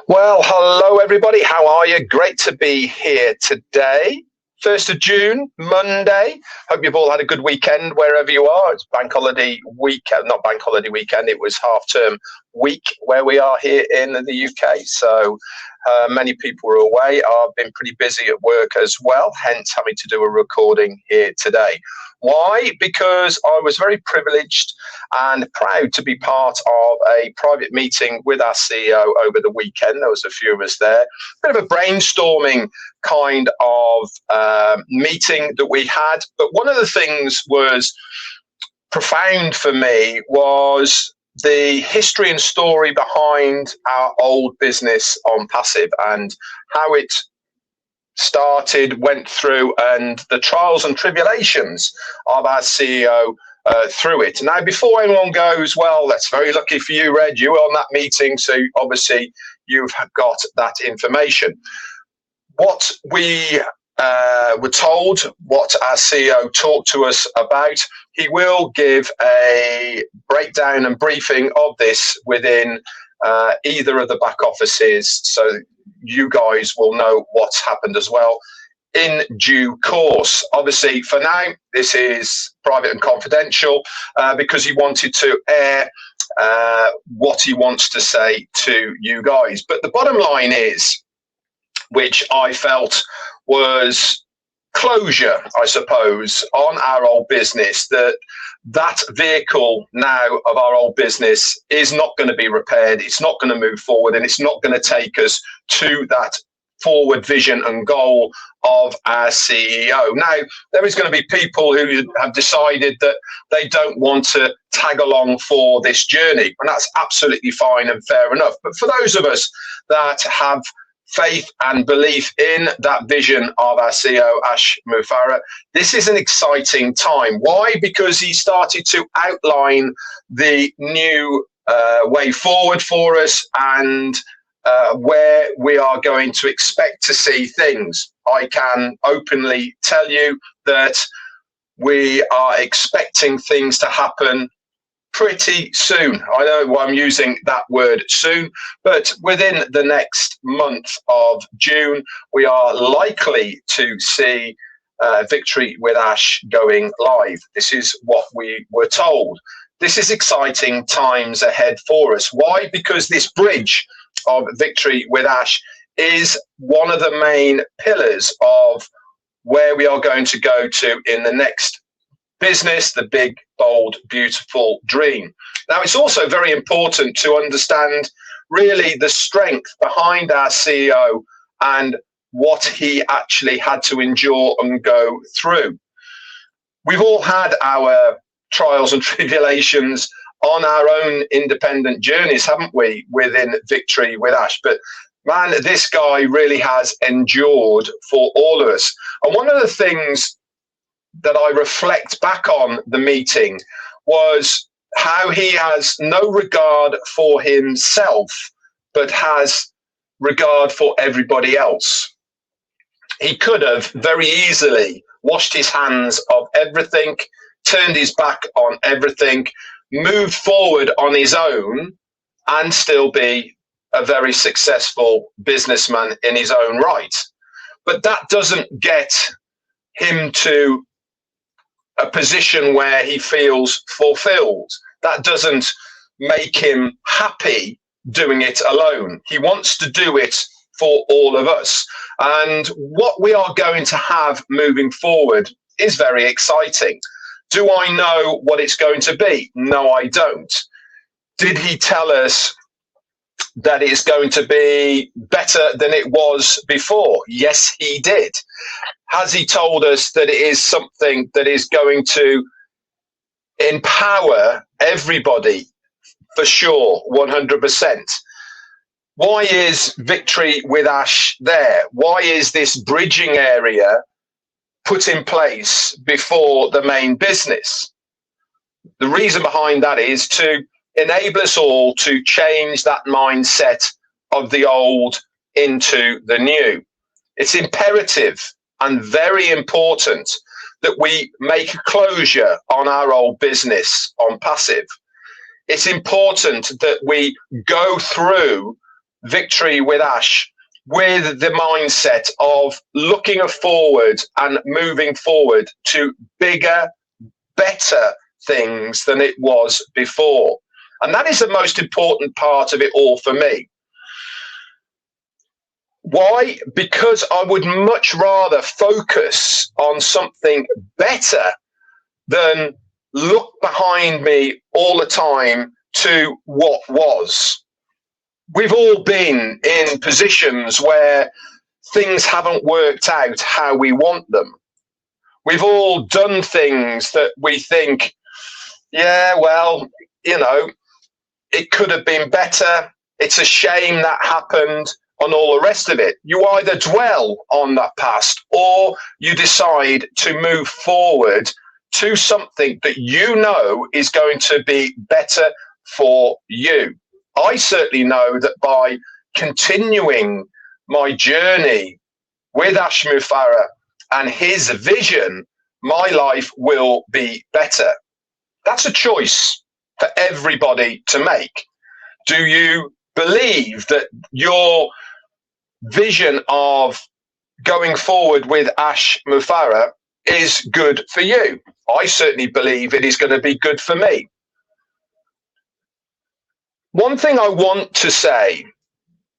Well, hello everybody. How are you? Great to be here today. 1st of June, Monday. Hope you've all had a good weekend wherever you are. It's bank holiday weekend, not bank holiday weekend. It was half term week where we are here in the UK. So many people are away. I've been pretty busy at work as well, hence having to do a recording here today. Why? Because I was very privileged and proud to be part of a private meeting with our CEO over the weekend. There was a few of us there. Bit of a brainstorming kind of meeting that we had. But one of the things was profound for me was the history and story behind our old business on Passive and how it started, went through, and the trials and tribulations of our CEO through it. Now, before anyone goes, well, that's very lucky for you, Red, you were on that meeting, so obviously you've got that information. What we were told, what our CEO talked to us about, he will give a breakdown and briefing of this within either of the back offices, so you guys will know what's happened as well in due course. Obviously, for now, this is private and confidential because he wanted to air what he wants to say to you guys. But the bottom line is, which I felt was closure, I suppose, on our old business, that vehicle now of our old business is not going to be repaired, it's not going to move forward, and it's not going to take us to that forward vision and goal of our CEO. Now, there is going to be people who have decided that they don't want to tag along for this journey, and that's absolutely fine and fair enough. But for those of us that have faith and belief in that vision of our CEO, Ash Mufareh, this is an exciting time. Why? Because he started to outline the new way forward for us and where we are going to expect to see things. I can openly tell you that we are expecting things to happen pretty soon. I know why I'm using that word soon, but within the next month of June, we are likely to see Victory with Ash going live. This is what we were told. This is exciting times ahead for us. Why? Because this bridge of Victory with Ash is one of the main pillars of where we are going to go to in the next business, the big, bold, beautiful dream. Now, it's also very important to understand really the strength behind our CEO and what he actually had to endure and go through. We've all had our trials and tribulations on our own independent journeys, haven't we, within Victory with Ash? But man, this guy really has endured for all of us. And one of the things that I reflect back on the meeting was how he has no regard for himself, but has regard for everybody else. He could have very easily washed his hands of everything, turned his back on everything, moved forward on his own, and still be a very successful businessman in his own right. But that doesn't get him to a position where he feels fulfilled. That doesn't make him happy doing it alone. He wants to do it for all of us. And what we are going to have moving forward is very exciting. Do I know what it's going to be? No, I don't. Did he tell us that it's going to be better than it was before? Yes, he did. Has he told us that it is something that is going to empower everybody? For sure, 100%. Why is Victory with Ash there? Why is this bridging area put in place before the main business? The reason behind that is to enable us all to change that mindset of the old into the new. It's imperative and very important that we make a closure on our old business on Passive. It's important that we go through Victory with Ash with the mindset of looking forward and moving forward to bigger, better things than it was before. And that is the most important part of it all for me. Why? Because I would much rather focus on something better than look behind me all the time to what was. We've all been in positions where things haven't worked out how we want them. We've all done things that we think, yeah, well, you know, it could have been better. It's a shame that happened, and all the rest of it. You either dwell on that past or you decide to move forward to something that you know is going to be better for you. I certainly know that by continuing my journey with Ash Mufareh and his vision, my life will be better. That's a choice for everybody to make. Do you believe that your vision of going forward with Ash Mufareh is good for you? I certainly believe it is going to be good for me. One thing I want to say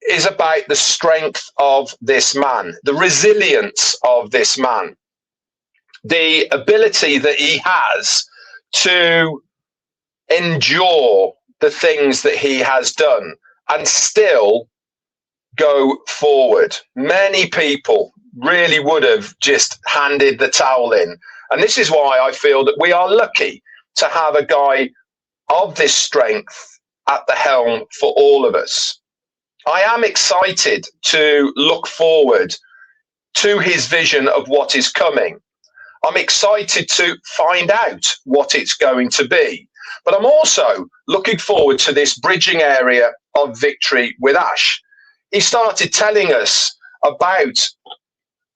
is about the strength of this man, the resilience of this man, the ability that he has to endure the things that he has done and still go forward. Many people really would have just handed the towel in. And this is why I feel that we are lucky to have a guy of this strength at the helm for all of us. I am excited to look forward to his vision of what is coming. I'm excited to find out what it's going to be. But I'm also looking forward to this bridging area of Victory with Ash. He started telling us about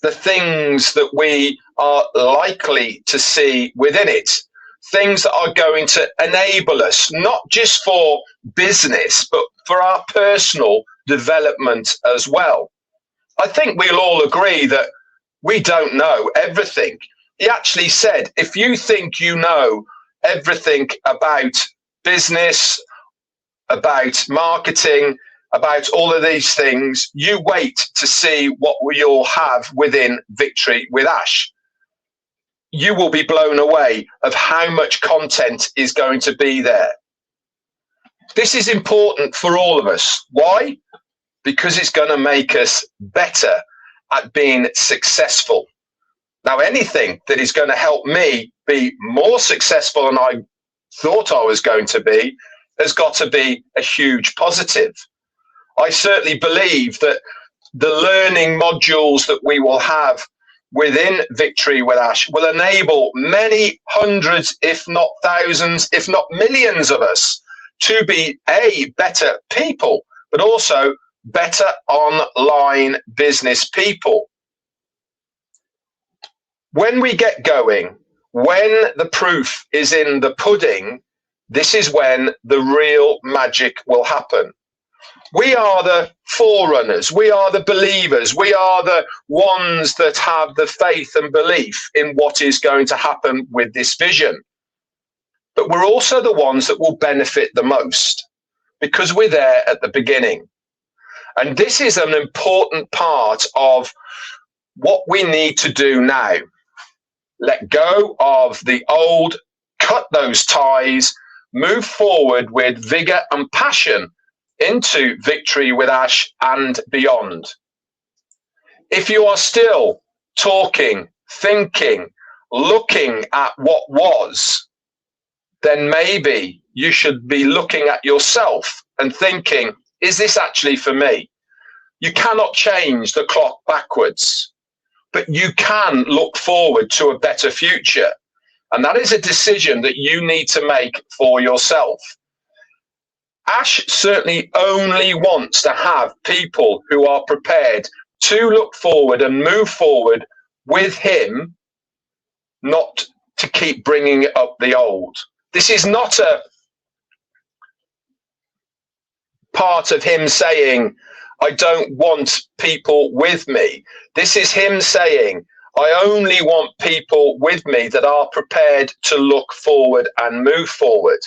the things that we are likely to see within it, things that are going to enable us, not just for business, but for our personal development as well. I think we'll all agree that we don't know everything. He actually said, if you think you know everything about business, about marketing, about all of these things, you wait to see what you'll have within Victory with Ash. You will be blown away of how much content is going to be there. This is important for all of us. Why? Because it's going to make us better at being successful. Now, anything that is going to help me be more successful than I thought I was going to be has got to be a huge positive. I certainly believe that the learning modules that we will have within Victory with Ash will enable many hundreds, if not thousands, if not millions of us to be better people, but also better online business people. When we get going, when the proof is in the pudding, this is when the real magic will happen. We are the forerunners. We are the believers. We are the ones that have the faith and belief in what is going to happen with this vision. But we're also the ones that will benefit the most because we're there at the beginning. And this is an important part of what we need to do now. Let go of the old, cut those ties, move forward with vigor and passion into Victory with Ash and beyond. If you are still talking, thinking, looking at what was, then maybe you should be looking at yourself and thinking, is this actually for me? You cannot change the clock backwards, but you can look forward to a better future. And that is a decision that you need to make for yourself. Ash certainly only wants to have people who are prepared to look forward and move forward with him, not to keep bringing up the old. This is not a part of him saying, I don't want people with me. This is him saying, I only want people with me that are prepared to look forward and move forward.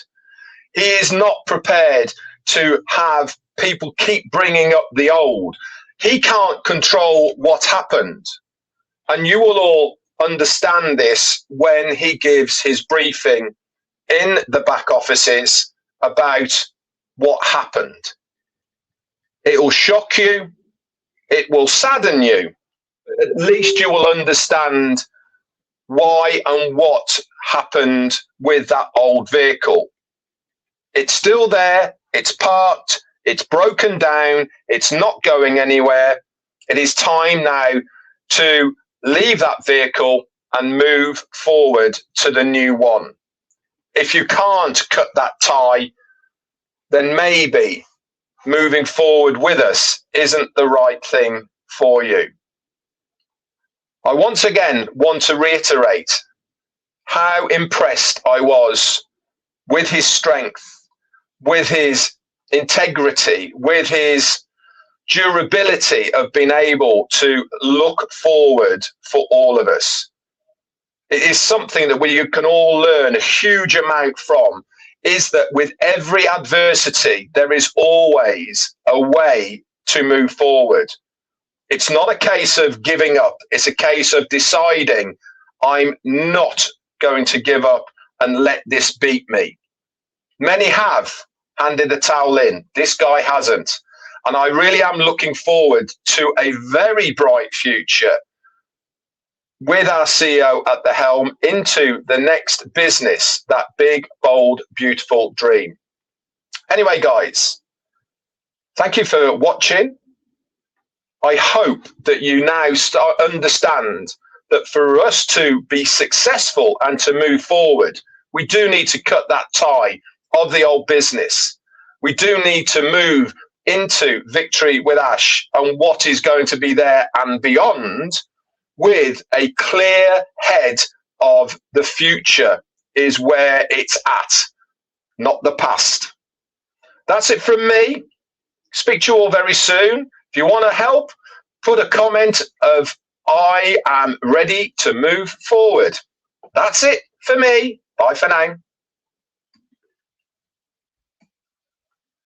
He is not prepared to have people keep bringing up the old. He can't control what happened. And you will all understand this when he gives his briefing in the back offices about what happened. It will shock you. It will sadden you. At least you will understand why and what happened with that old vehicle. It's still there. It's parked. It's broken down. It's not going anywhere. It is time now to leave that vehicle and move forward to the new one. If you can't cut that tie, then maybe moving forward with us isn't the right thing for you. I once again want to reiterate how impressed I was with his strength, with his integrity, with his durability of being able to look forward for all of us. It is something that we can all learn a huge amount from, is that with every adversity, there is always a way to move forward. It's not a case of giving up. It's a case of deciding, I'm not going to give up and let this beat me. Many have handed the towel in. This guy hasn't. And I really am looking forward to a very bright future with our CEO at the helm into the next business, that big, bold, beautiful dream. Anyway, guys, thank you for watching. I hope that you now understand that for us to be successful and to move forward, we do need to cut that tie of the old business. We do need to move into Victory with Ash and what is going to be there and beyond, with a clear head of the future is where it's at, not the past. That's it from me. Speak to you all very soon. If you want to help, put a comment of I am ready to move forward. That's it for me. Bye for now.